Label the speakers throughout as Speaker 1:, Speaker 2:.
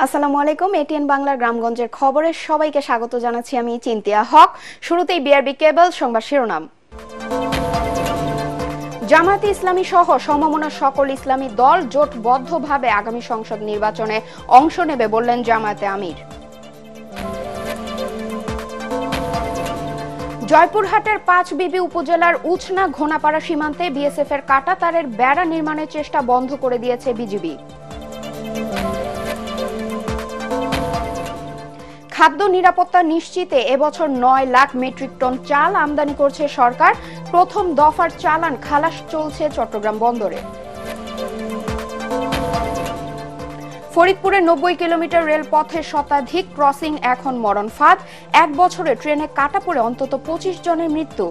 Speaker 1: আসসালামু আলাইকুম। এটিএন বাংলার গ্রামগঞ্জের খবরে সবাইকে স্বাগত জানাচ্ছি আমি চিন্তিয়া হক। শুরুতেই বিআরবি কেবল সংবাদ শিরোনাম। জামায়াতে ইসলামী সহ সমমনা সকল ইসলামী দল জোটবদ্ধভাবে আগামী সংসদ নির্বাচনে অংশ নেবে বললেন জামায়াতে আমির। জয়পুরহাটের পাঁচবিবি উপজেলার উছনা ঘোনাপাড়া সীমান্তে বিএসএফ এর কাঁটাতারের বেড়া নির্মাণের চেষ্টা বন্ধ করে দিয়েছে বিজিবি। খাদ্য নিরাপত্তা নিশ্চিতে এবছর ৯ লাখ মেট্রিক টন চাল আমদানি করছে সরকার। প্রথম দফার চালান খালাস চলছে চট্টগ্রাম বন্দরে। ফরিদপুরে ৯০ কিলোমিটার রেলপথের শতাধিক ক্রসিং এখন মরণ ফাঁদ। ১ বছরে ট্রেনে কাটা পড়ে অন্তত ২৫ জনের মৃত্যু।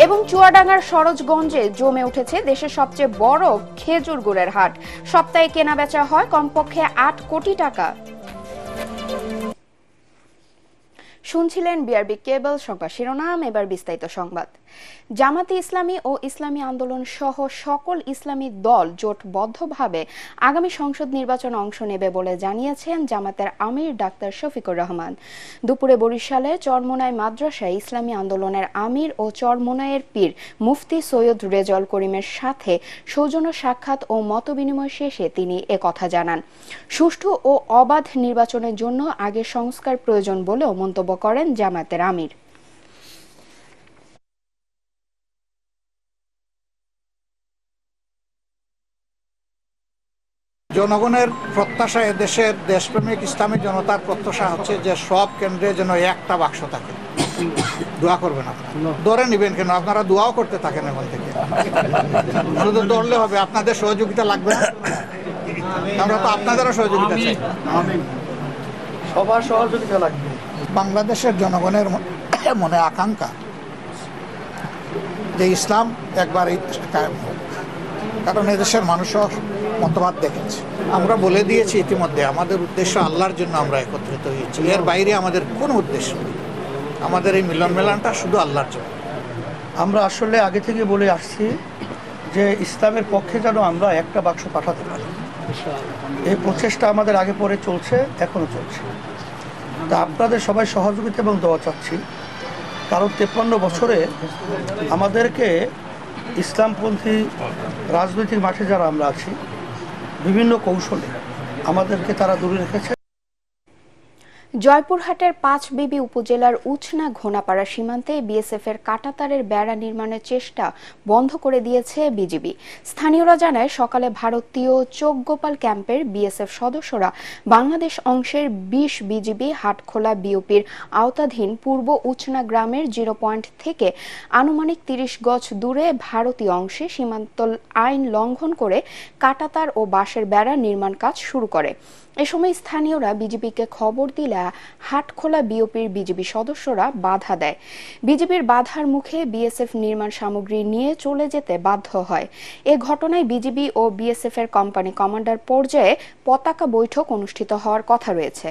Speaker 1: এবং চুয়াডাঙ্গার সরোজগঞ্জে জমে উঠেছে দেশের সবচেয়ে বড় খেজুর গুড়ের হাট। সপ্তাহে কেনা বেচা হয় কমপক্ষে ৮ কোটি টাকা। শুনছিলেন বিআরবি কেবল সংবাদ শিরোনাম, এবার বিস্তারিত সংবাদ। জামায়াতে ইসলামী ও ইসলামী আন্দোলন সহ সকল ইসলামী দল জোটবদ্ধভাবে আগামী সংসদ নির্বাচনে অংশ নেবে বলে জানিয়েছেন জামায়াতের আমির ডাক্তার শফিকুর রহমান। দুপুরে বরিশালে চরমোনাই মাদ্রাসায় ইসলামী আন্দোলনের আমির ও চরমোনাইয়ের পীর মুফতি সৈয়দ রেজাউল করিমের সাথে সৌজন্য সাক্ষাৎ ও মতবিনিময় শেষে তিনি একথা জানান। সুষ্ঠু ও অবাধ নির্বাচনের জন্য আগে সংস্কার প্রয়োজন বলেও মন্তব্য করেন জামায়াতের আমির।
Speaker 2: জনগণের প্রত্যাশা, দেশের দেশপ্রেমিক ইসলামী জনতার প্রত্যাশা হচ্ছে যে সব কেন্দ্রে যেন একটা বাক্স থাকে। দোয়া করবেন, আপনারা ধরে নিবেন কেন? আপনারা দোয়াও করতে থাকেন এখন থেকে। শুধু ধরলে হবে, আপনাদের সহযোগিতা লাগবে না? আমরা তো আপনাদেরও সহযোগিতা চাই,
Speaker 3: সবার সহযোগিতা লাগবে।
Speaker 2: বাংলাদেশের জনগণের মনে আকাঙ্ক্ষা যে ইসলাম একবার এই কায়েম হোক, কারণ এদেশের মানুষও মতবাদ দেখেছে। আমরা বলে দিয়েছি ইতিমধ্যে আমাদের উদ্দেশ্য আল্লাহর জন্য আমরা একত্রিত হয়েছি, এর বাইরে আমাদের কোনো উদ্দেশ্য নেই। আমাদের এই মিলন মেলানটা শুধু আল্লাহর জন্য।
Speaker 3: আমরা আসলে আগে থেকে বলে আসছি যে ইসলামের পক্ষে যেন আমরা একটা বাক্স পাঠাতে পারি। এই প্রচেষ্টা আমাদের আগে পরে চলছে, এখনও চলছে। তা আপনাদের সবাই সহযোগিতা এবং দোয়া চাচ্ছি, কারণ 53 বছরে আমাদেরকে ইসলামপন্থী রাজনৈতিক মাঠে যারা আমরা আছি, বিভিন্ন কৌশলে আমাদেরকে তারা দূরে রেখেছে।
Speaker 1: জয়পুরহাটের পাঁচবিবি উপজেলার উছনা ঘোনাপাড়া সীমান্তে বিএসএফ এর কাঁটাতারের বেড়া নির্মাণের চেষ্টা বন্ধ করে দিয়েছে বিজিবি। স্থানীয়রা জানায় সকালে ভারতীয় চোখগোপাল ক্যাম্পের বিএসএফ সদস্যরা বাংলাদেশ অংশের ২০ বিজিবি হাটখোলা বিওপির আওতাধীন পূর্ব উছনা গ্রামের 0 পয়েন্ট থেকে আনুমানিক ৩০ গজ দূরে ভারতীয় অংশে সীমান্ত আইন লঙ্ঘন করে কাঁটাতার ও বাঁশের বেড়া নির্মাণ কাজ শুরু করে। এ সময় স্থানীয়রা বিজিবিকে খবর দিলে হাটখোলা বিওপির বিজিবি সদস্যরা বাধা দেয়। বিজিবির বাধার মুখে বিএসএফ নির্মাণ সামগ্রী নিয়ে চলে যেতে বাধ্য হয়। এ ঘটনায় বিজিবি ও বিএসএফ এর কোম্পানি কমান্ডার পর্যায়ে পতাকা বৈঠক অনুষ্ঠিত হওয়ার কথা রয়েছে।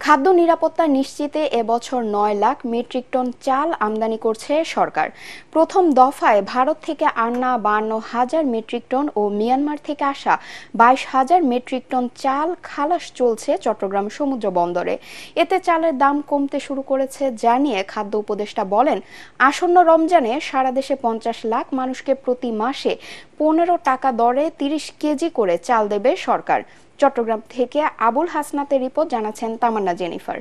Speaker 1: খাদ্য নিরাপত্তা নিশ্চিতে এবছর ৯ লাখ মেট্রিক টন চাল আমদানি করছে সরকার। প্রথম দফায় ভারত থেকে আনা ৫২,০০০ মেট্রিক টন ও মিয়ানমার থেকে আসা ২২,০০০ মেট্রিক টন চাল খালাস চলছে চট্টগ্রাম সমুদ্র বন্দরে। এতে চালের দাম কমতে শুরু করেছে জানিয়ে খাদ্য উপদেষ্টা বলেন, আসন্ন রমজানে সারা দেশে ৫০ লাখ মানুষকে প্রতি মাসে ১৫ টাকা দরে ৩০ কেজি করে চাল দেবে সরকার। চট্টগ্রাম থেকে আবুল হাসনাতের রিপোর্ট, জানাচ্ছেন তামান্না জেনিফার।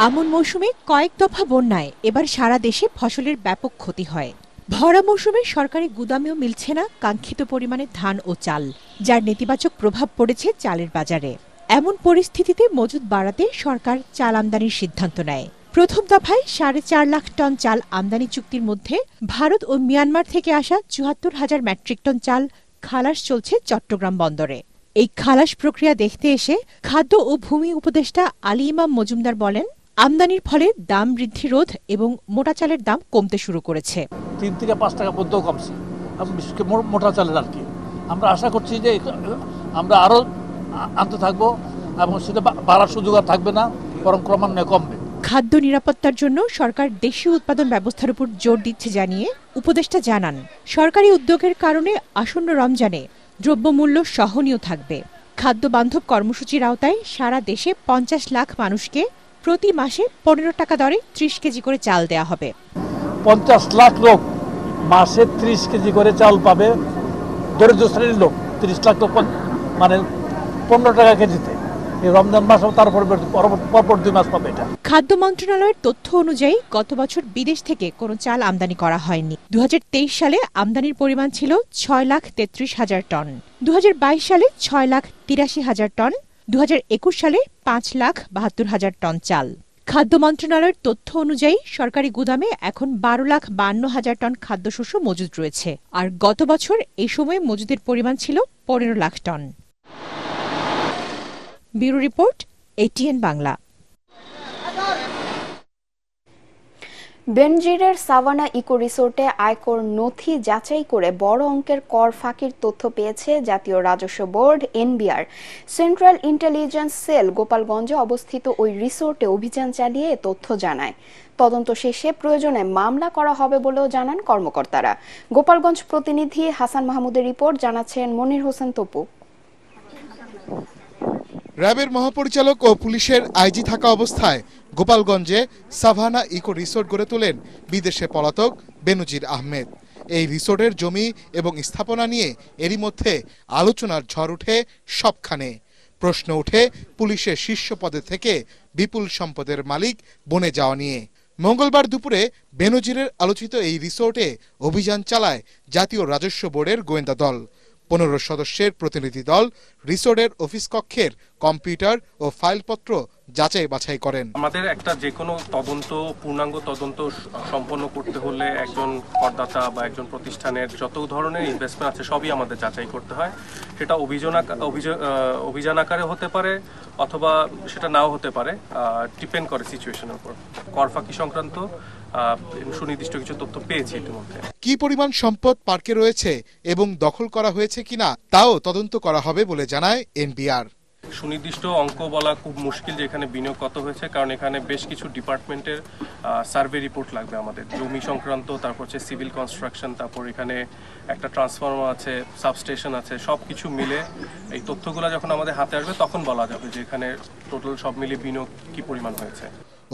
Speaker 4: আমন মৌসুমে কয়েক দফা বন্যায় এবার সারা দেশে ফসলের ব্যাপক ক্ষতি হয়। ভরা মৌসুমে সরকারি গুদামেও মিলছে না কাঙ্ক্ষিত পরিমাণে ধান ও চাল, যার নেতিবাচক প্রভাব পড়েছে চালের বাজারে। এমন পরিস্থিতিতে মজুদ বাড়াতে সরকার চাল আমদানির সিদ্ধান্ত নেয়। প্রথম দফায় ৪.৫ লাখ টন চাল আমদানি চুক্তির মধ্যে ভারত ও মিয়ানমার থেকে আসা ৭৪,০০০ মেট্রিক টন চাল খালাস চলছে চট্টগ্রাম বন্দরে। এই খালাস প্রক্রিয়া দেখতে এসে খাদ্য ও ভূমি উপদেষ্টা আলী ইমাম মজুমদার বলেন, আমদানির ফলে দাম বৃদ্ধি রোধ এবং মোটা চালের দাম কমতে শুরু করেছে।
Speaker 5: ৩ থেকে ৫ টাকা পর্যন্ত কমছে, বিশেষ করে মোটা চালের আর কি। আমরা আশা করছি যে আমরা আরও আনতে থাকবো এবং সেটা বাড়ার সুযোগ আর থাকবে না, বরং ক্রমান্বয়ে কমবে।
Speaker 4: খাদ্য নিরাপত্তার জন্য সরকার দেশীয় উৎপাদন ব্যবস্থার উপর জোর দিচ্ছে জানিয়ে উপদেষ্টা জানান, সরকারি উদ্যোগের কারণে আসন্ন রমজানে দ্রব্যমূল্য সহনীয় থাকবে। খাদ্য বান্ধব কর্মসূচির আওতায় সারা দেশে ৫০ লাখ মানুষকে প্রতি মাসে ১৫ টাকা দরে ৩০ কেজি করে চাল দেয়া হবে।
Speaker 5: ৫০ লাখ লোক মাসে ৩০ কেজি করে চাল পাবে। দরিদ্র শ্রেণীর লোক ৩০ লাখ লোক মানে ১৫ টাকা কেজিতে। এই রমজান মাস তারপরে পরপর ২ মাস পাবে এটা।
Speaker 4: খাদ্য মন্ত্রণালয়ের তথ্য অনুযায়ী গত বছর বিদেশ থেকে কোনো চাল আমদানি করা হয়নি। ২০২৩ সালে আমদানির পরিমাণ ছিল ৬,৩৩,০০০ টন, ২০২২ সালে ৬,৮৩,০০০ টন, ২০২১ সালে ৫,৭২,০০০ টন চাল। খাদ্য মন্ত্রণালয়ের তথ্য অনুযায়ী সরকারি গুদামে এখন ১২,৫২,০০০ টন খাদ্যশস্য মজুদ রয়েছে, আর গত বছর এই সময়ে মজুদের পরিমাণ ছিল ১৫ lakh ton. Bureau report, ATN Bangla.
Speaker 1: বেনজিরের সাভানা ইকো রিসোর্টে আয়কর নথি যাচাই করে বড় অঙ্কের কর ফাঁকির তথ্য পেয়েছে জাতীয় রাজস্ব board NBR. Central intelligence cell গোপালগঞ্জে অবস্থিত ওই রিসোর্টে অভিযান চালিয়ে তথ্য জানায়। তদন্ত শেষে প্রয়োজনে মামলা করা হবে বলেও জানান কর্মকর্তারা। গোপালগঞ্জ প্রতিনিধি হাসান মাহমুদের রিপোর্ট, জানাচ্ছেন মনির হোসেন তপু।
Speaker 6: র্যাবের মহাপরিচালক ও পুলিশের আইজি থাকা অবস্থায় গোপালগঞ্জে সাভানা ইকো রিসোর্ট গড়ে তোলেন বিদেশে পলাতক বেনজির আহমেদ। এই রিসোর্টের জমি এবং স্থাপনা নিয়ে এরই মধ্যে আলোচনার ঝড় উঠে সবখানে। প্রশ্ন উঠে পুলিশের শীর্ষ পদে থেকে বিপুল সম্পদের মালিক বনে যাওয়া নিয়ে। মঙ্গলবার দুপুরে বেনজিরের আলোচিত এই রিসোর্টে অভিযান চালায় জাতীয় রাজস্ব বোর্ডের গোয়েন্দা দল। ১৫ সদস্যের প্রতিনিধি দল রিসোর্টের অফিস কক্ষের কম্পিউটার ও ফাইলপত্র যাচাই বাছাই করেন।
Speaker 7: আমাদের একটা যে কোনো তদন্ত, পূর্ণাঙ্গ তদন্ত সম্পন্ন করতে হলে একজন করদাতা বা একজন প্রতিষ্ঠানের যত ধরনের ইনভেস্টমেন্ট আছে সবই আমাদের যাচাই করতে হয়। সেটা অভিযান আকারে হতে পারে অথবা সেটা নাও হতে পারে, ডিপেন্ড করে সিচুয়েশনের উপর। কর ফাঁকি সংক্রান্ত সুনির্দিষ্ট কিছু তথ্য পেয়েছি ইতিমধ্যে।
Speaker 6: কি পরিমাণ সম্পদ পার্কে রয়েছে এবং দখল করা হয়েছে কিনা তাও তদন্ত করা হবে বলে জানায় এনবিআর।
Speaker 7: সুনির্দিষ্ট অঙ্ক বলা খুব মুশকিল যে এখানে বিনিয়োগ কত হয়েছে, কারণ এখানে বেশ কিছু ডিপার্টমেন্টের সার্ভে রিপোর্ট লাগবে আমাদের, জমি সংক্রান্ত, তারপর হচ্ছে সিভিল কনস্ট্রাকশন, তারপর এখানে একটা ট্রান্সফরমার আছে, সাবস্টেশন আছে, সব কিছু মিলে এই তথ্যগুলো যখন আমাদের হাতে আসবে তখন বলা যাবে যে এখানে টোটাল সব মিলিয়ে বিনিয়োগ কি পরিমাণ হয়েছে।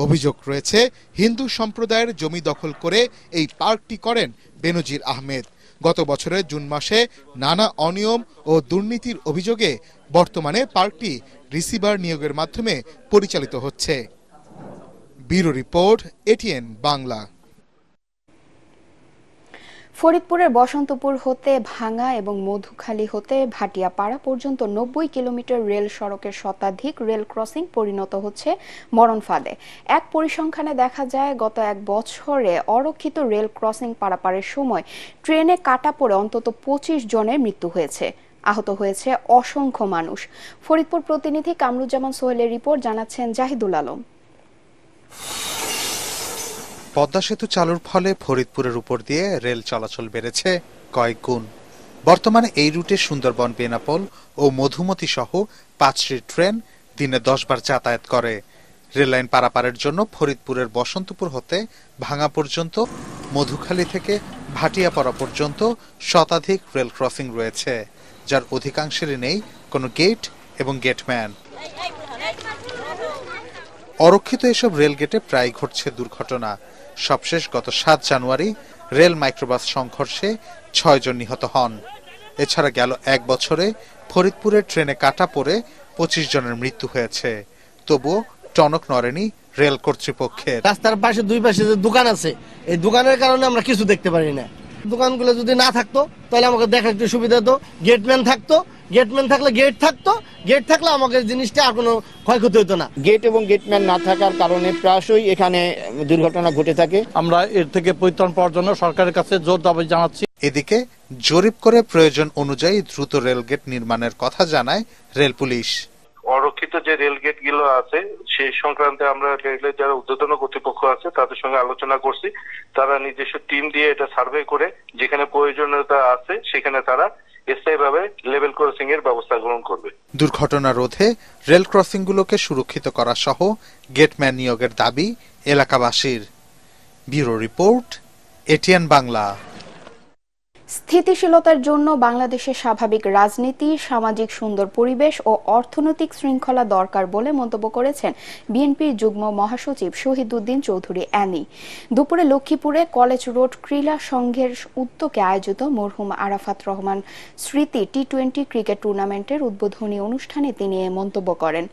Speaker 6: অভিযোগ রয়েছে হিন্দু সম্প্রদায়ের জমি দখল করে এই পার্কটি করেন বেনজির আহমেদ। গত বছরের জুন মাসে নানা অনিয়ম ও দুর্নীতির অভিযোগে বর্তমানে পার্কটি রিসিভার নিয়োগের মাধ্যমে পরিচালিত হচ্ছে। Bureau report, ATN Bangla.
Speaker 1: ফরিদপুরের বসন্তপুর হতে ভাঙ্গা এবং মধুখালী হতে ভাটিয়াপাড়া পর্যন্ত ৯০ কিলোমিটার রেল সড়কের শতাধিক রেল ক্রসিং পরিণত হচ্ছে মরণ ফাঁদে। এক পরিসংখ্যানে দেখা যায় গত ১ বছরে অরক্ষিত রেল ক্রসিং পারাপারের সময় ট্রেনে কাটা পড়ে অন্তত ২৫ জনের মৃত্যু হয়েছে, আহত হয়েছে অসংখ্য মানুষ। ফরিদপুর প্রতিনিধি কামরুজ্জামান সোহেলের রিপোর্ট, জানাচ্ছেন জাহিদুল আলম।
Speaker 8: পদ্মা সেতু চালুর ফলে ফরিদপুরের উপর দিয়ে রেল চলাচল বেড়েছে কয়েক গুণ। বর্তমানে এই রুটে সুন্দরবন, বেনাপোল ও মধুমতি সহ ৫টি ট্রেন দিনে ১০ বার যাতায়াত করে। রেললাইন পারাপারের জন্য ফরিদপুরের বসন্তপুর হতে ভাঙ্গা পর্যন্ত, মধুখালী থেকে ভাটিয়াপাড়া পর্যন্ত শতাধিক রেল ক্রসিং রয়েছে, যার অধিকাংশেরই নেই কোনো গেট এবং গেটম্যান। অরক্ষিত এসব রেল গেটে প্রায় ঘটছে দুর্ঘটনা। সবশেষ গত ৭ জানুয়ারি রেল মাইক্রোবাস সংঘর্ষে ৬ জন নিহত হন। এছাড়া গেল ১ বছরে ফরিদপুরের ট্রেনে কাটা পড়ে ২৫ জনের মৃত্যু হয়েছে। তবুও টনক নড়েনি রেল কর্তৃপক্ষের।
Speaker 9: রাস্তার পাশে দুই পাশে যে দোকান আছে, এই দোকানের কারণে আমরা কিছু দেখতে পারি না। দোকানগুলো যদি না থাকতো তাহলে আমাকে দেখা একটু সুবিধা হতো। গেটম্যান থাকতো, গেটম্যান থাকলে গেট থাকতো, গেট থাকলে আমাকে জিনিসটা আর কোনো ক্ষয়ক্ষতি হতো না।
Speaker 10: গেট এবং গেটম্যান না থাকার কারণে প্রায়শই এখানে দুর্ঘটনা ঘটে থাকে।
Speaker 5: আমরা এর থেকে পরিত্রাণ পাওয়ার জন্য সরকারের কাছে জোর দাবি জানাচ্ছি।
Speaker 8: এদিকে জরিপ করে প্রয়োজন অনুযায়ী দ্রুত রেলগেট নির্মাণের কথা জানায় রেল পুলিশ।
Speaker 11: অরক্ষিত যে রেলগেট গুলো আছে সেই সংক্রান্তে আমরা রেলের যারা ঊর্ধ্বতন কর্তৃপক্ষ আছে তাদের সঙ্গে আলোচনা করছি। তারা নিজস্ব টিম দিয়ে এটা সার্ভে করে যেখানে প্রয়োজনীয়তা আছে সেখানে তারা স্থায়ীভাবে লেভেল ক্রসিং এর ব্যবস্থা গ্রহণ করবে।
Speaker 8: দুর্ঘটনা রোধে রেল ক্রসিংগুলোকে সুরক্ষিত করা সহ গেটম্যান নিয়োগের দাবি এলাকাবাসীর। Bureau report, ATN Bangla.
Speaker 1: স্থিতিশীলতার জন্য বাংলাদেশের স্বাভাবিক রাজনীতি, সামাজিক সুন্দর পরিবেশ ও অর্থনৈতিক শৃঙ্খলা দরকার বলে মন্তব্য করেছেন বিএনপির যুগ্ম মহাসচিব শহীদউদ্দিন চৌধুরী অ্যানি। দুপুরে লক্ষ্মীপুরে কলেজ রোড ক্রীড়া সংঘের উদ্যোগে আয়োজিত মরহুম আরাফাত রহমান স্মৃতি টি-20 ক্রিকেট টুর্নামেন্টের উদ্বোধনী অনুষ্ঠানে তিনি এ মন্তব্য করেন।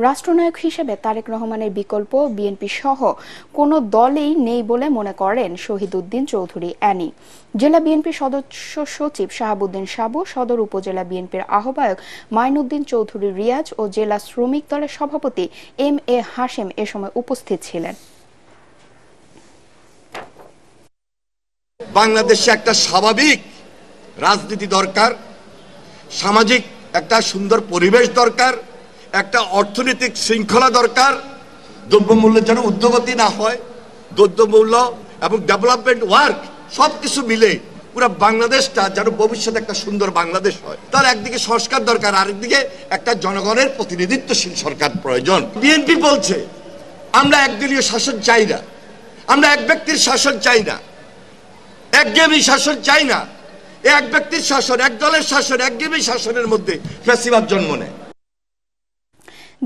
Speaker 1: রাষ্ট্রনায়ক হিসেবে তারেক রহমানের বিকল্প বিএনপি সহ কোনো দলই নেই বলে মনে করেন শহীদউদ্দিন চৌধুরী অ্যানি। জেলা বিএনপির সদস্য সচিব শাহাবুদ্দিন সাবু, সদর উপজেলা বিএনপির আহ্বায়ক মাইনুদ্দিন চৌধুরী রিয়াজ ও জেলা শ্রমিক দলের সভাপতি এম এ হাশেম এ সময় উপস্থিত ছিলেন।
Speaker 12: বাংলাদেশে একটা স্বাভাবিক রাজনীতি দরকার, সামাজিক একটা সুন্দর পরিবেশ দরকার, একটা অর্থনৈতিক শৃঙ্খলা দরকার। দ্রব্যমূল্যের যেন ঊর্ধ্বগতি না হয়, দ্রব্যমূল্য এবং ডেভেলপমেন্ট ওয়ার্ক সবকিছু মিলে পুরো বাংলাদেশটা যেন ভবিষ্যতে একটা সুন্দর বাংলাদেশ হয়। তার একদিকে সংস্কার দরকার, আরেকদিকে একটা জনগণের প্রতিনিধিত্বশীল সরকার প্রয়োজন। বিএনপি বলছে আমরা একদলীয় শাসন চাই না, আমরা এক ব্যক্তির শাসন চাই না, একঘেয়েমি শাসন চাই না। এক ব্যক্তির শাসন, এক দলের শাসন, একঘেয়েমি শাসনের মধ্যে ফ্যাসিবাদ জন্ম নেয়।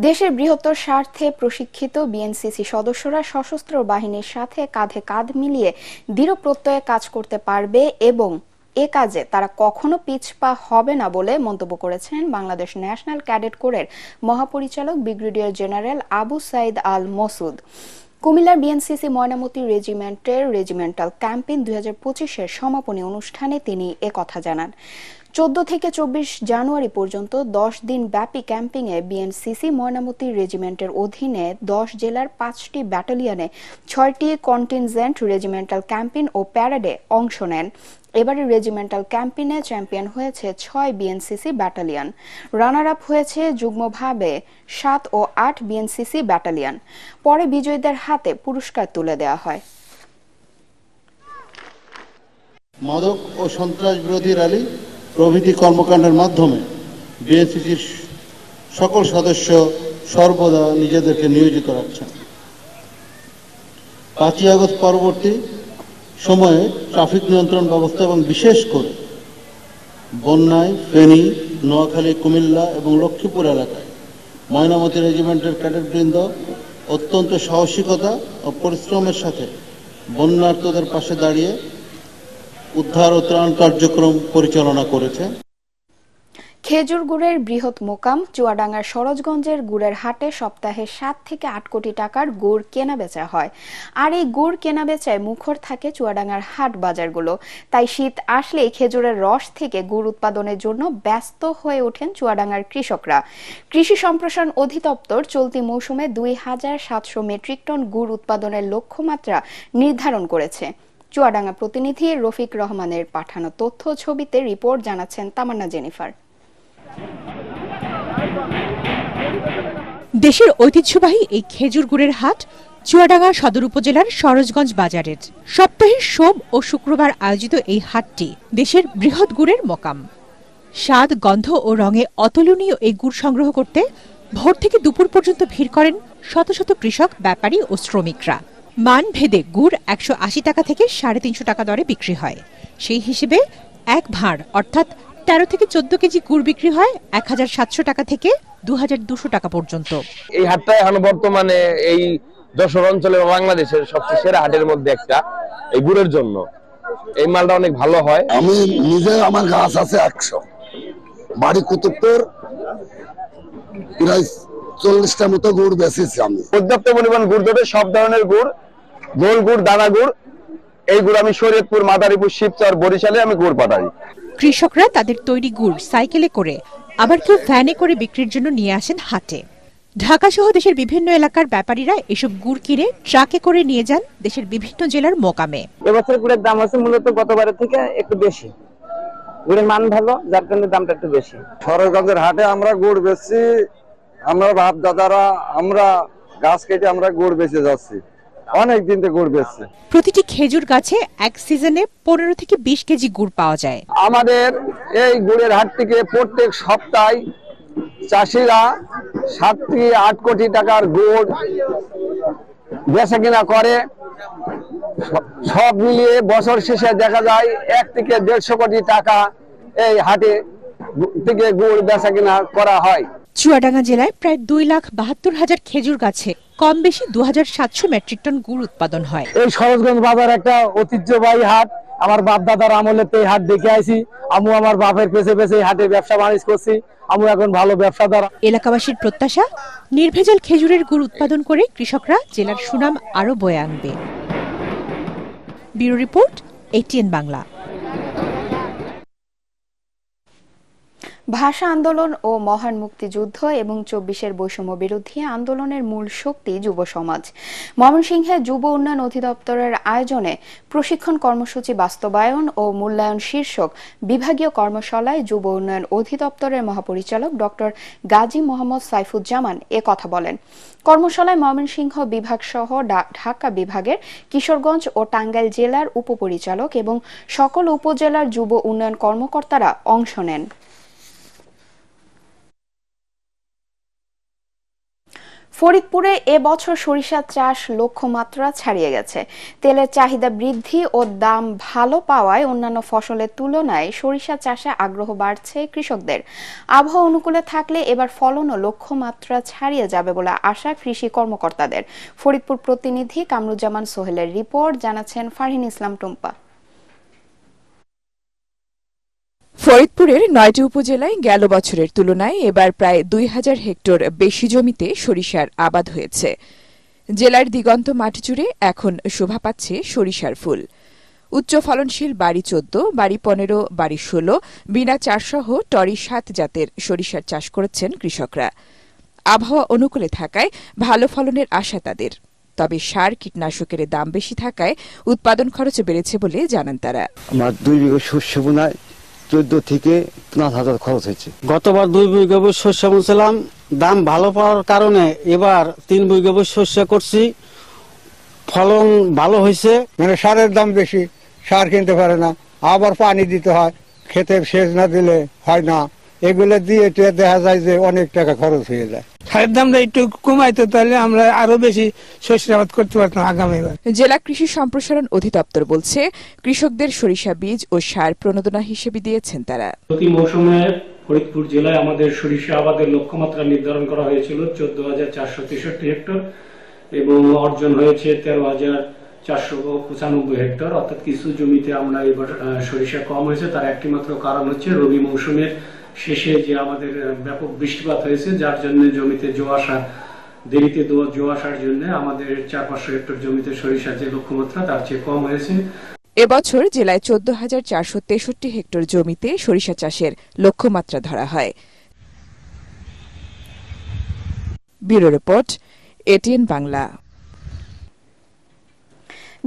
Speaker 1: দেশের বৃহত্তর স্বার্থে প্রশিক্ষিত বিএনসিসি সদস্যরা সশস্ত্র বাহিনীর সাথে কাঁধে কাঁধ মিলিয়ে দৃঢ় প্রত্যয়ে কাজ করতে পারবে এবং এ কাজে তারা কখনো পিছপা হবে না বলে মন্তব্য করেছেন বাংলাদেশ ন্যাশনাল ক্যাডেট কোরের মহাপরিচালক ব্রিগেডিয়ার জেনারেল আবু সাইদ আল মসুদ। কুমিল্লার বিএনসিসি ময়নামতি রেজিমেন্টের রেজিমেন্টাল ক্যাম্পেইন 2025-এর সমাপনী অনুষ্ঠানে তিনি একথা জানান। 14 থেকে 24 জানুয়ারি পর্যন্ত 10 দিন ব্যাপী ক্যাম্পিংয়ে বিএনসিসি ময়নামতি রেজিমেন্টের অধীনে 10 জেলার 5টি ব্যাটালিয়নে 6টি কন্টিনজেন্ট রেজিমেন্টাল ক্যাম্পেইন ও প্যারেডে অংশ নেন। এবারে রেজিমেন্টাল ক্যাম্পেইনে চ্যাম্পিয়ন হয়েছে 6 বিএনসিসি ব্যাটালিয়ন, রানার আপ হয়েছে যুগ্মভাবে 7 ও 8 বিএনসিসি ব্যাটালিয়ন। পরে বিজয়ীদের হাতে পুরস্কার তুলে দেওয়া হয়।
Speaker 13: মাদক ও সন্ত্রাস বিরোধী র্যালি প্রভৃতি কর্মকাণ্ডের মাধ্যমে বিএনসিসির সকল সদস্য সর্বদা নিজেদেরকে নিয়োজিত রাখছেন। 5ই আগস্ট পরবর্তী সময়ে ট্রাফিক নিয়ন্ত্রণ ব্যবস্থা এবং বিশেষ করে বন্যায় ফেনী, নোয়াখালী, কুমিল্লা এবং লক্ষ্মীপুর এলাকায় ময়নামতি রেজিমেন্টের ক্যাডেটবৃন্দ অত্যন্ত সাহসিকতা ও পরিশ্রমের সাথে বন্যার্তদের পাশে দাঁড়িয়ে উদ্ধার ও ত্রাণ কার্যক্রম পরিচালনা করেছে।
Speaker 1: খেজুর গুড়ের বৃহৎ মোকাম চুয়াডাঙ্গার সরোজগঞ্জের গুড়ের হাটে সপ্তাহে 7 থেকে 8 কোটি টাকার গুড় কেনা বেচা হয়। আর এই গুড় কেনা বেচায় মুখর থাকে চুয়াডাঙ্গার হাট বাজারগুলো। তাই শীত আসলেই খেজুরের রস থেকে গুড় উৎপাদনের জন্য ব্যস্ত হয়ে ওঠেন চুয়াডাঙ্গার কৃষকরা। কৃষি সম্প্রসারণ অধিদপ্তর চলতি মৌসুমে 2700 মেট্রিক টন গুড় উৎপাদনের লক্ষ্যমাত্রা নির্ধারণ করেছে। চুয়াডাঙ্গা প্রতিনিধি রফিক রহমানের পাঠানো তথ্য ছবিতে রিপোর্ট জানাচ্ছেন তামান্না জেনিফার।
Speaker 4: দেশের ঐতিহ্যবাহী এই খেজুর গুড়ের হাট চুয়াডাঙ্গা সদর উপজেলার সরোজগঞ্জ বাজারের। সপ্তাহের সোম ও শুক্রবার আয়োজিত এই হাটটি দেশের বৃহৎ গুড়ের মোকাম। স্বাদ, গন্ধ ও রঙে অতুলনীয় এই গুড় সংগ্রহ করতে ভোর থেকে দুপুর পর্যন্ত ভিড় করেন শত শত কৃষক, ব্যাপারী ও শ্রমিকরা। মান ভেদে গুড় 180 টাকা থেকে 350 টাকা দরে বিক্রি হয়। সেই হিসেবে এক ভাঁড় অর্থাৎ 13 থেকে 14 কেজি গুড় বিক্রি হয় 1700 টাকা থেকে 2200 টাকা পর্যন্ত।
Speaker 14: এই হাটটা এখন বর্তমানে এই যশোর অঞ্চলে বাংলাদেশের সবচেয়ে সেরা হাটের মধ্যে একটা, এই গুড়ের জন্য। এই মালটা অনেক ভালো হয়।
Speaker 15: আমি নিজে, আমার গাছ আছে 100, বাড়ি কুতুবপুর, প্রায় 40টা মতো গুড় বেচেছি আমি।
Speaker 14: পর্যাপ্ত পরিমাণ গুড় ধরে সব ধরনের গুড়, গোল গুড়, দানা গুড়, এই গুড় আমি শরীয়তপুর, মাদারীপুর, শিবচর, বরিশালে আমি গুড় পাঠাই।
Speaker 4: কৃষকরা তাদের তৈরি গুড় সাইকেলে করে, আবার কেউ ভ্যানে করে বিক্রির জন্য নিয়ে আসেন হাটে। ঢাকা সহ দেশের বিভিন্ন এলাকার ব্যাপারীরা এসব গুড় কিনে ট্রাকে করে নিয়ে যান দেশের বিভিন্ন জেলার মোকামে।
Speaker 16: এবছর গুড়ের দাম আছে মূলত গতবারের থেকে একটু বেশি, গুড়ের মান ভালো, যার কারণে দামটা একটু বেশি।
Speaker 17: সরোজগঞ্জের হাটে আমরা গুড় বেচছি, আমরা বাপ দাদারা আমরা গাছ কেটে আমরা গুড় বেচে যাচ্ছি। অনেক দিন থেকে গুড় বেচছে।
Speaker 4: প্রতিটি খেজুর গাছে এক সিজনে 15 থেকে 20 কেজি গুড় পাওয়া যায়।
Speaker 14: আমাদের এই গুড়ের হাট থেকে প্রত্যেক সপ্তাহে চাষিরা 7 থেকে 8 কোটি টাকার গুড় বেচা কিনা করে। সব মিলিয়ে বছর শেষে দেখা যায় 1 থেকে 150 কোটি টাকা এই হাটে থেকে গুড় বেচা কিনা করা হয়।
Speaker 4: চুয়াডাঙ্গা জেলায় প্রায় 2,72,000 খেজুর গাছে কম বেশি 2,700 মেট্রিক টন গুড় উৎপাদন হয়।
Speaker 5: এই সরোজগঞ্জ বাজার একটা ঐতিহ্যবাহী হাট। আমার বাপ দাদার আমলে এই হাট দেখে আইছি। আমি আমার বাপের পেছে পেছে এই হাটে ব্যবসা বাণিজ্য করছি। আমি এখন ভালো ব্যবসাদার।
Speaker 4: এলাকাবাসীর প্রত্যাশা, নির্ভেজাল খেজুরের গুড় উৎপাদন করে কৃষকরা জেলার সুনাম আরো বয়ে আনবে। Bureau report, ATN Bangla.
Speaker 1: ভাষা আন্দোলন ও মহান মুক্তিযুদ্ধ এবং 24-এর বৈষম্য বিরোধী আন্দোলনের মূল শক্তি যুব সমাজ। ময়মনসিংহে যুব উন্নয়ন অধিদপ্তরের আয়োজনে প্রশিক্ষণ কর্মসূচি বাস্তবায়ন ও মূল্যায়ন শীর্ষক বিভাগীয় কর্মশালায় যুব উন্নয়ন অধিদপ্তরের মহাপরিচালক ডক্টর গাজী মোহাম্মদ সাইফুজ্জামান এ কথা বলেন। কর্মশালায় ময়মনসিংহ বিভাগ সহ ঢাকা বিভাগের কিশোরগঞ্জ ও টাঙ্গাইল জেলার উপপরিচালক এবং সকল উপজেলার যুব উন্নয়ন কর্মকর্তারা অংশ নেন। ফরিদপুরে এবছর সরিষা চাষ লক্ষ্যমাত্রা ছাড়িয়ে গেছে। তেলের চাহিদা বৃদ্ধি ও দাম ভালো পাওয়ায় অন্যান্য ফসলের তুলনায় সরিষা চাষে আগ্রহ বাড়ছে কৃষকদের। আবহাওয়া অনুকূলে থাকলে এবার ফলনও লক্ষ্যমাত্রা ছাড়িয়ে যাবে বলে আশা কৃষি কর্মকর্তাদের। ফরিদপুর প্রতিনিধি কামরুজ্জামান সোহেলের রিপোর্ট, জানাচ্ছেন ফারহিন ইসলাম টুম্পা।
Speaker 18: ফরিদপুরের 9টি উপজেলায় গেল বছরের তুলনায় এবার প্রায় 2000 হেক্টর বেশি জমিতে সরিষার আবাদ হয়েছে। জেলার দিগন্ত মাঠ জুড়ে এখন শোভা পাচ্ছে সরিষার ফুল। উচ্চ ফলনশীল বাড়ি 14, বাড়ি 15, বাড়ি 16, বিনা 4 সহ টরি 7 জাতের সরিষার চাষ করেছেন কৃষকরা। আবহাওয়া অনুকূলে থাকায় ভালো ফলনের আশা তাদের। তবে সার কীটনাশকের দাম বেশি থাকায় উৎপাদন খরচ বেড়েছে বলে জানান তারা।
Speaker 17: আমার 2 বিঘা শস্য বোনায় 14 থেকে 15,000 খরচ হয়েছে।
Speaker 19: গতবার 2 বিঘা শস্য বুনছিলাম, দাম ভালো পাওয়ার কারণে এবার 3 বিঘা শস্য করছি, ফলন ভালো হয়েছে।
Speaker 20: মানে সারের দাম বেশি, সার কিনতে পারে না, আবার পানি দিতে হয়, খেতে সেচ না দিলে হয় না। এগুলো দিয়ে দেখা যায় যে অনেক টাকা খরচ হয়ে যায়।
Speaker 21: সারের দামটা একটু কমাইতো তাহলে আমরা আরো বেশি শস্য আবাদ করতে পারতাম আগামীবার।
Speaker 18: জেলা কৃষি সম্প্রসারণ অধিদপ্তর বলছে, কৃষকদের সরিষা বীজ ও সার প্রণোদনা হিসেবে দিয়েছেন তারা।
Speaker 22: প্রতি মৌসুমে ফরিদপুর জেলায় আমাদের সরিষা আবাদের লক্ষ্যমাত্রা নির্ধারণ করা হয়েছিল 14,463 হেক্টর এবং অর্জন হয়েছে 13,495 হেক্টর। অর্থাৎ কিছু জমিতে আমরা এবার সরিষা কম হয়েছে। তার একটি মাত্র কারণ হচ্ছে রবি মৌসুমের শেষে যে আমাদের ব্যাপক বৃষ্টিপাত হয়েছে, যার জন্য জমিতে দেরিতে জো আসার জন্য আমাদের 400-500 হেক্টর জমিতে সরিষার যে লক্ষ্যমাত্রা তার চেয়ে কম হয়েছে।
Speaker 18: এবছর জেলায় 14,463 হেক্টর জমিতে সরিষা চাষের লক্ষ্যমাত্রা ধরা হয়। Bureau report, ATN Bangla.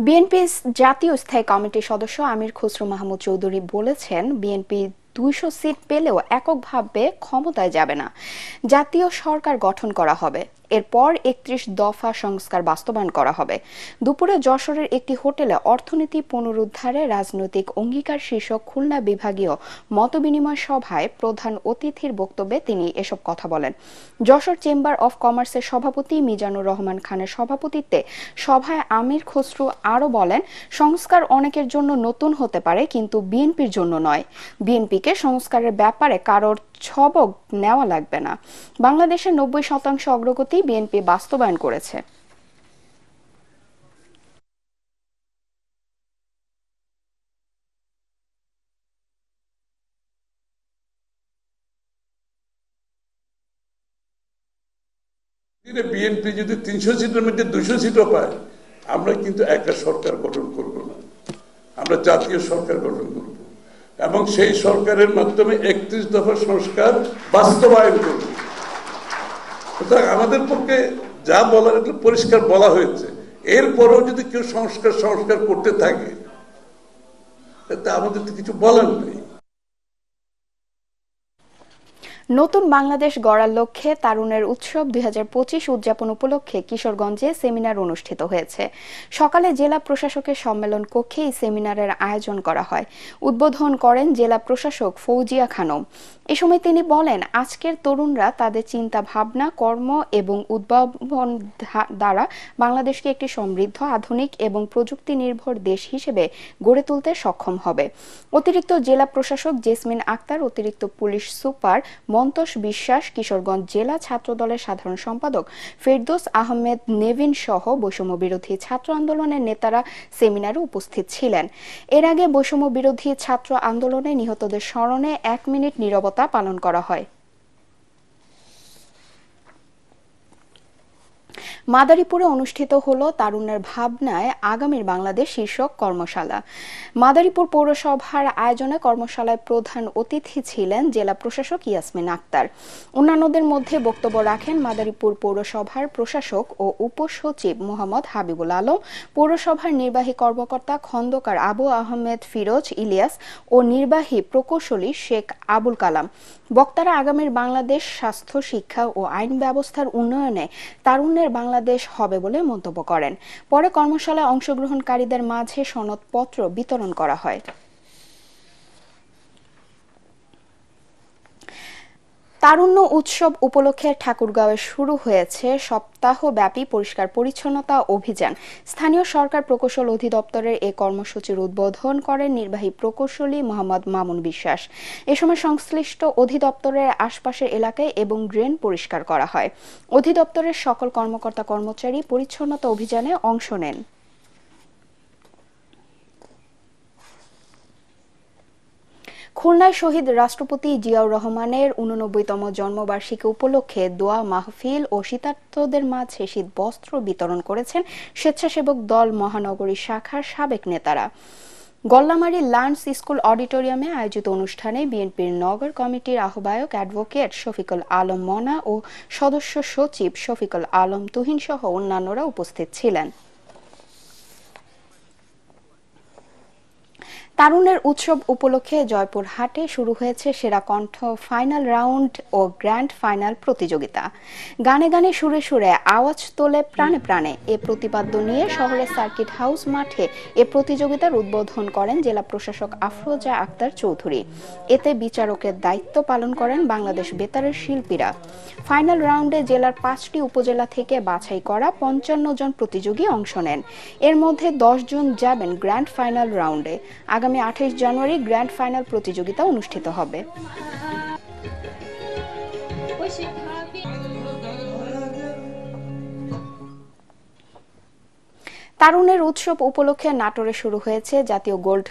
Speaker 1: BNP জাতীয় স্থায়ী কমিটির সদস্য আমির খসরু মাহমুদ চৌধুরী বলেছেন, বিএনপি 200 সিট পেলেও এককভাবে ক্ষমতায় যাবে না। জাতীয় সরকার গঠন করা হবে, এরপর 31 দফা সংস্কার বাস্তবায়ন করা হবে। দুপুরে যশোরের একটি হোটেলে অর্থনীতি পুনরুদ্ধারে রাজনৈতিক অঙ্গীকার শীর্ষক খুলনা বিভাগীয় মতবিনিময় সভায় প্রধান অতিথির বক্তব্যে তিনি এসব কথা বলেন। যশোর চেম্বার অফ কমার্সের সভাপতি মিজানুর রহমান খানের সভাপতিত্বে সভায় আমির খসরু আরও বলেন, সংস্কার অনেকের জন্য নতুন হতে পারে, কিন্তু বিএনপির জন্য নয়। বিএনপিকে সংস্কারের ব্যাপারে কারোর ছবক নেওয়া লাগবে না। বাংলাদেশের 90% অগ্রগতি বিএনপি বাস্তবায়ন করেছে।
Speaker 23: বিএনপি যদি 300 সিটের মধ্যে 200 সিটও পায়, আমরা কিন্তু একটা সরকার গঠন করব না, আমরা জাতীয় সরকার গঠন করব এবং সেই সরকারের মাধ্যমে 31 দফা সংস্কার বাস্তবায়ন করব। আমাদের পক্ষে যা বলার একটু পরিষ্কার বলা হয়েছে। এরপরেও যদি কেউ সংস্কার করতে থাকে, আমাদের তো কিছু বলার নেই।
Speaker 1: নতুন বাংলাদেশ গড়ার লক্ষ্যে তারুণের উৎসব 2025 উদযাপন উপলক্ষে কিশোরগঞ্জে সেমিনার অনুষ্ঠিত হয়েছে। সকালে জেলা প্রশাসকের সম্মেলন কক্ষে এই সেমিনারের আয়োজন করা হয়। উদ্বোধন করেন জেলা প্রশাসক ফৌজিয়া খানম। এ সময় তিনি বলেন, আজকের তরুণরা তাদের চিন্তা ভাবনা, কর্ম এবং উদ্ভাবন দ্বারা বাংলাদেশকে একটি সমৃদ্ধ, আধুনিক এবং প্রযুক্তি নির্ভর দেশ হিসেবে গড়ে তুলতে সক্ষম হবে। অতিরিক্ত জেলা প্রশাসক জেসমিন আক্তার, অতিরিক্ত পুলিশ সুপার মন্তোষ বিশ্বাস, কিশোরগঞ্জ জেলা ছাত্রদলের সাধারণ সম্পাদক ফেরদৌস আহমেদ নেভিন সহ বৈষম্য বিরোধী ছাত্র আন্দোলনের নেতারা সেমিনারে উপস্থিত ছিলেন। এর আগে বৈষম্য বিরোধী ছাত্র আন্দোলনে নিহতদের স্মরণে 1 মিনিট নীরবতা পালন করা হয়। মাদারীপুরে অনুষ্ঠিত হলো তারুণের ভাবনায় আগামীর বাংলাদেশ শীর্ষক কর্মশালা। মাদারীপুর পৌরসভার আয়োজনে কর্মশালায় প্রধান অতিথি ছিলেন জেলা প্রশাসক ইয়াসমিন আক্তার। অন্যান্যদের মধ্যে বক্তব্য রাখেন মাদারীপুর পৌরসভার প্রশাসক ও উপসচিব মোহাম্মদ হাবিবুল আলম, পৌরসভার নির্বাহী কর্মকর্তা খন্দকার আবু আহমেদ ফিরোজ ইলিয়াস ও নির্বাহী প্রকৌশলী শেখ আবুল কালাম। বক্তারা আগামীর বাংলাদেশ স্বাস্থ্য, শিক্ষা ও আইন ব্যবস্থার উন্নয়নে তারুণের বাংলাদেশ হবে বলে মন্তব্য করেন। পরে কর্মশালায় অংশগ্রহণকারীদের মাঝে সনদপত্র বিতরণ করা হয়। তারুণ্য উৎসব উপলক্ষে ঠাকুরগাঁওয়ে শুরু হয়েছে সপ্তাহব্যাপী পরিষ্কার পরিচ্ছন্নতা অভিযান। স্থানীয় সরকার প্রকৌশল অধিদপ্তরের এই কর্মসূচির উদ্বোধন করেন নির্বাহী প্রকৌশলী মোহাম্মদ মামুন বিশ্বাস। এ সময় সংশ্লিষ্ট অধিদপ্তরের আশপাশের এলাকায় এবং ড্রেন পরিষ্কার করা হয়। অধিদপ্তরের সকল কর্মকর্তা কর্মচারী পরিচ্ছন্নতা অভিযানে অংশ নেন। খুলনায় শহীদ রাষ্ট্রপতি জিয়াউর রহমানের 89তম জন্মবার্ষিকী উপলক্ষে দোয়া মাহফিল ও শীতার্তদের মাঝে শীত বস্ত্র বিতরণ করেছেন স্বেচ্ছাসেবক দল মহানগরী শাখার সাবেক নেতারা। গল্লামারী লান্স স্কুল অডিটোরিয়ামে আয়োজিত অনুষ্ঠানে বিএনপির নগর কমিটির আহ্বায়ক অ্যাডভোকেট শফিকুল আলম মনা ও সদস্য সচিব শফিকুল আলম তুহিন সহ অন্যান্যরা উপস্থিত ছিলেন। তারুণের উৎসব উপলক্ষে জয়পুরহাটে শুরু হয়েছে সেরা কণ্ঠ ফাইনাল রাউন্ড ও গ্র্যান্ড ফাইনাল প্রতিযোগিতা। গানে গানে সুরে সুরে আওয়াজ তোলে প্রাণে প্রাণে এ প্রতিপাদ্য নিয়ে শহরের সার্কিট হাউস মাঠে এ প্রতিযোগিতার উদ্বোধন করেন জেলা প্রশাসক আফরোজা আক্তার চৌধুরী। এতে বিচারকের দায়িত্ব পালন করেন বাংলাদেশ বেতারের শিল্পীরা। ফাইনাল রাউন্ডে জেলার 5টি উপজেলা থেকে বাছাই করা 55 জন প্রতিযোগী অংশ নেন। এর মধ্যে 10 জন যাবেন গ্র্যান্ড ফাইনাল রাউন্ডে। আগামী 28 জানুয়ারি গ্র্যান্ড ফাইনাল প্রতিযোগিতা অনুষ্ঠিত হবে। তারুণের উৎসব উপলক্ষে নাটোরে শুরু হয়েছে জাতীয় গোল্ড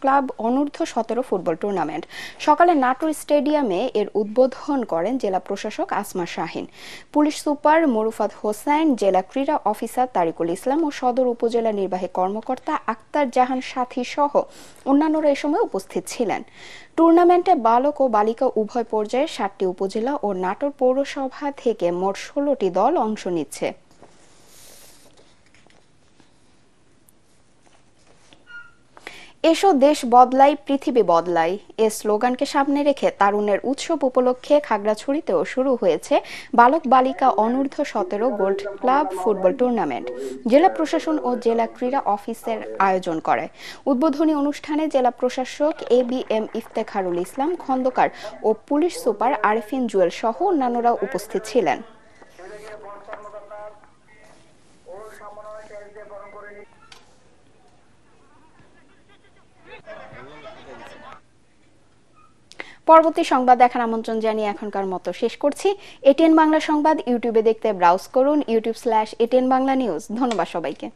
Speaker 1: ক্লাব অনূর্ধ্ব 17 ফুটবল টুর্নামেন্ট। সকালে নাটোর স্টেডিয়ামে এর উদ্বোধন করেন জেলা প্রশাসক আসমা শাহিন, পুলিশ সুপার মরুফাত হোসেন, জেলা ক্রীড়া অফিসার তারিকুল ইসলাম ও সদর উপজেলা নির্বাহী কর্মকর্তা আক্তার জাহান সাথী সহ অন্যান্যরা এ সময় উপস্থিত ছিলেন। টুর্নামেন্টে বালক ও বালিকা উভয় পর্যায়ে 7টি উপজেলা ও নাটোর পৌরসভা থেকে মোট 16টি দল অংশ নিচ্ছে। এসো দেশ বদলাই, পৃথিবী বদলাই এ স্লোগানকে সামনে রেখে তারুণের উৎসব উপলক্ষে খাগড়াছড়িতেও শুরু হয়েছে বালক বালিকা অনূর্ধ্ব 17 গোল্ড ক্লাব ফুটবল টুর্নামেন্ট। জেলা প্রশাসন ও জেলা ক্রীড়া অফিসের আয়োজন করে। উদ্বোধনী অনুষ্ঠানে জেলা প্রশাসক ABM ইফতেখারুল ইসলাম খন্দকার ও পুলিশ সুপার আরিফিন জুয়েল সহ অন্যান্যরা উপস্থিত ছিলেন। পরবর্তী সংবাদ দেখার আমন্ত্রণ জানিয়ে এখনকার মতো শেষ করছি। ATN বাংলা সংবাদ ইউটিউবে দেখতে ব্রাউজ করুন youtube/ATN বাংলা নিউজ। ধন্যবাদ সবাইকে।